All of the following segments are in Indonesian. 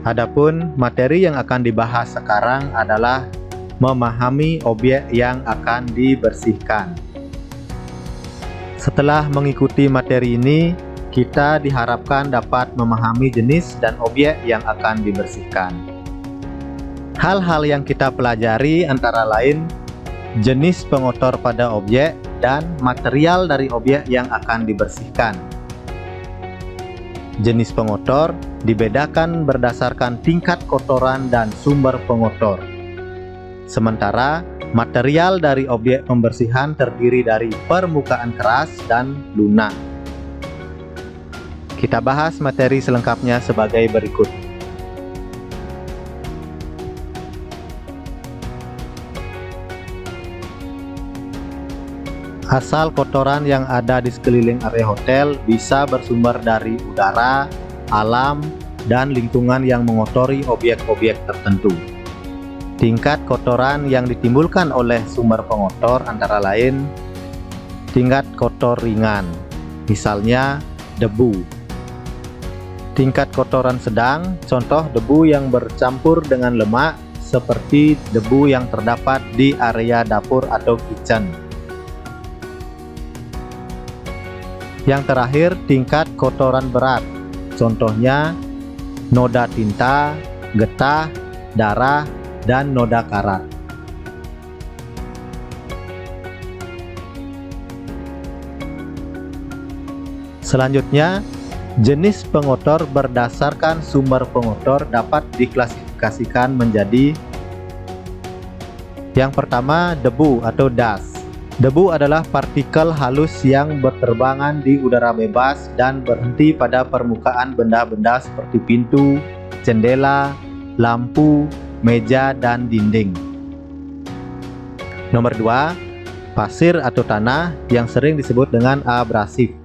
Adapun materi yang akan dibahas sekarang adalah memahami objek yang akan dibersihkan. Setelah mengikuti materi ini, kita diharapkan dapat memahami jenis dan objek yang akan dibersihkan. Hal-hal yang kita pelajari antara lain jenis pengotor pada objek dan material dari objek yang akan dibersihkan. Jenis pengotor dibedakan berdasarkan tingkat kotoran dan sumber pengotor. Sementara material dari objek pembersihan terdiri dari permukaan keras dan lunak. Kita bahas materi selengkapnya sebagai berikut. Asal kotoran yang ada di sekeliling area hotel bisa bersumber dari udara, alam, dan lingkungan yang mengotori objek-objek tertentu. Tingkat kotoran yang ditimbulkan oleh sumber pengotor antara lain tingkat kotor ringan, misalnya debu. Tingkat kotoran sedang, contoh debu yang bercampur dengan lemak seperti debu yang terdapat di area dapur atau kitchen. Yang terakhir, tingkat kotoran berat, contohnya noda tinta, getah, darah, dan noda karat. Selanjutnya, jenis pengotor berdasarkan sumber pengotor dapat diklasifikasikan menjadi: yang pertama, debu atau dust. Debu adalah partikel halus yang berterbangan di udara bebas dan berhenti pada permukaan benda-benda seperti pintu, jendela, lampu, meja, dan dinding. Nomor 2, pasir atau tanah yang sering disebut dengan abrasif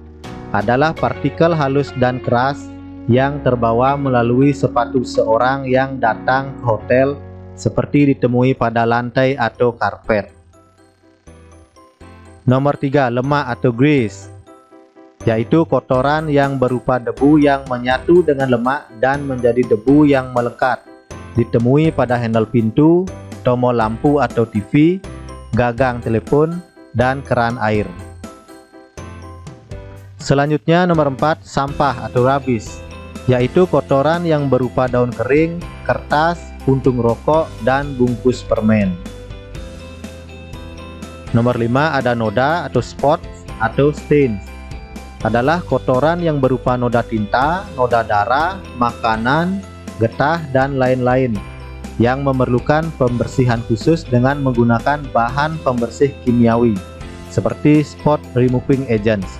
adalah partikel halus dan keras yang terbawa melalui sepatu seorang yang datang ke hotel seperti ditemui pada lantai atau karpet. Nomor 3, lemak atau grease, yaitu kotoran yang berupa debu yang menyatu dengan lemak dan menjadi debu yang melekat, ditemui pada handle pintu, tombol lampu atau TV, gagang telepon, dan keran air. Selanjutnya nomor 4, sampah atau rubbish, yaitu kotoran yang berupa daun kering, kertas, puntung rokok, dan bungkus permen. Nomor 5, ada noda atau spots atau stains, adalah kotoran yang berupa noda tinta, noda darah, makanan, getah, dan lain-lain yang memerlukan pembersihan khusus dengan menggunakan bahan pembersih kimiawi seperti spot removing agents.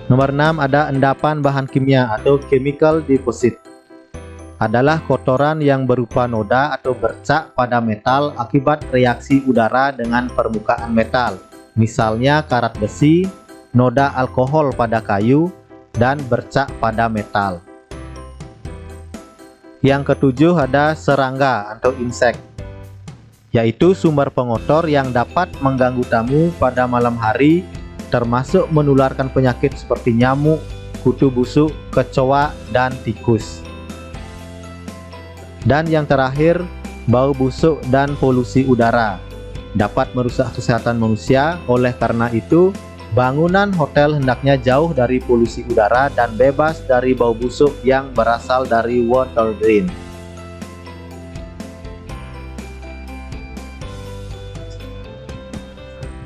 Nomor 6, ada endapan bahan kimia atau chemical deposit, adalah kotoran yang berupa noda atau bercak pada metal akibat reaksi udara dengan permukaan metal, misalnya karat besi, noda alkohol pada kayu, dan bercak pada metal. Yang ketujuh, ada serangga atau insek, yaitu sumber pengotor yang dapat mengganggu tamu pada malam hari, termasuk menularkan penyakit seperti nyamuk, kutu busuk, kecoa, dan tikus. Dan yang terakhir, bau busuk dan polusi udara dapat merusak kesehatan manusia. Oleh karena itu, bangunan hotel hendaknya jauh dari polusi udara dan bebas dari bau busuk yang berasal dari water drain.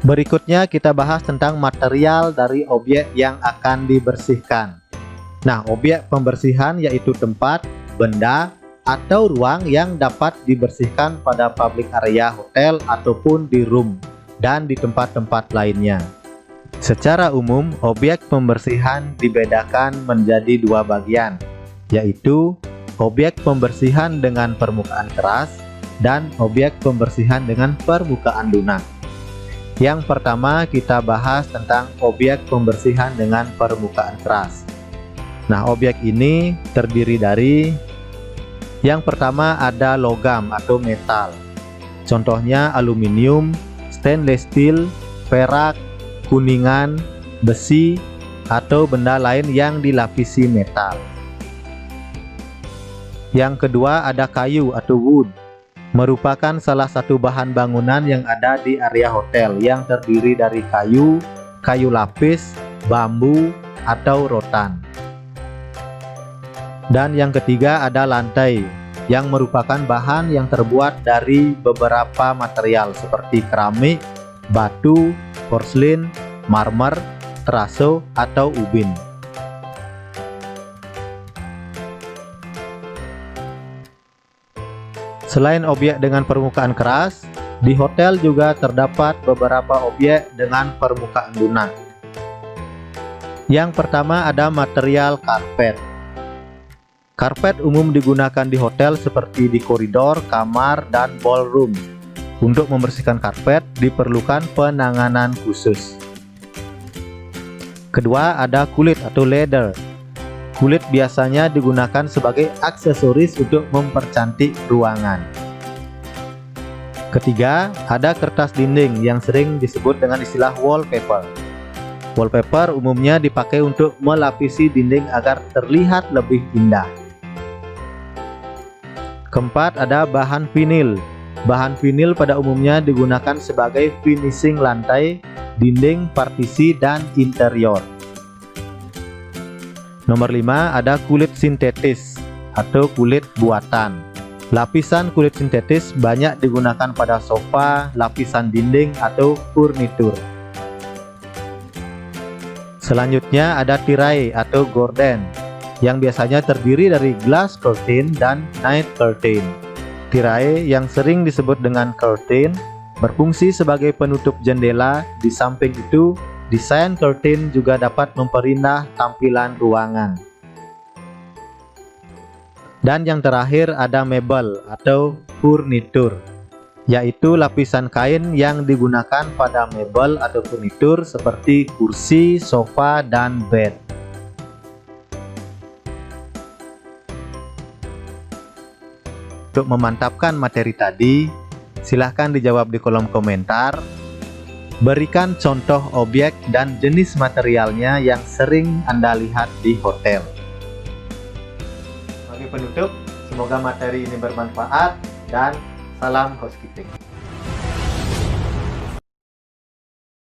Berikutnya kita bahas tentang material dari objek yang akan dibersihkan. Nah, objek pembersihan yaitu tempat, benda, atau ruang yang dapat dibersihkan pada public area hotel ataupun di room dan di tempat-tempat lainnya. Secara umum, objek pembersihan dibedakan menjadi dua bagian, yaitu objek pembersihan dengan permukaan keras dan objek pembersihan dengan permukaan lunak. Yang pertama kita bahas tentang objek pembersihan dengan permukaan keras. Nah, objek ini terdiri dari: yang pertama ada logam atau metal, contohnya aluminium, stainless steel, perak, kuningan, besi, atau benda lain yang dilapisi metal. Yang kedua ada kayu atau wood, merupakan salah satu bahan bangunan yang ada di area hotel yang terdiri dari kayu, kayu lapis, bambu, atau rotan. Dan yang ketiga ada lantai, yang merupakan bahan yang terbuat dari beberapa material seperti keramik, batu, porselin, marmer, teraso, atau ubin. Selain objek dengan permukaan keras, di hotel juga terdapat beberapa objek dengan permukaan lunak. Yang pertama ada material karpet. Karpet umum digunakan di hotel seperti di koridor, kamar, dan ballroom. Untuk membersihkan karpet diperlukan penanganan khusus. Kedua ada kulit atau leather. Kulit biasanya digunakan sebagai aksesoris untuk mempercantik ruangan. Ketiga ada kertas dinding yang sering disebut dengan istilah wallpaper. Wallpaper umumnya dipakai untuk melapisi dinding agar terlihat lebih indah. Keempat ada bahan vinil. Bahan vinil pada umumnya digunakan sebagai finishing lantai, dinding, partisi, dan interior. Nomor 5 ada kulit sintetis atau kulit buatan. Lapisan kulit sintetis banyak digunakan pada sofa, lapisan dinding, atau furnitur. Selanjutnya ada tirai atau gorden, yang biasanya terdiri dari glass curtain dan night curtain. Tirai yang sering disebut dengan curtain berfungsi sebagai penutup jendela. Di samping itu, desain curtain juga dapat memperindah tampilan ruangan. Dan yang terakhir ada mebel atau furnitur, yaitu lapisan kain yang digunakan pada mebel atau furnitur seperti kursi, sofa, dan bed. Untuk memantapkan materi tadi, silahkan dijawab di kolom komentar. Berikan contoh objek dan jenis materialnya yang sering Anda lihat di hotel. Sebagai penutup, semoga materi ini bermanfaat dan salam housekeeping.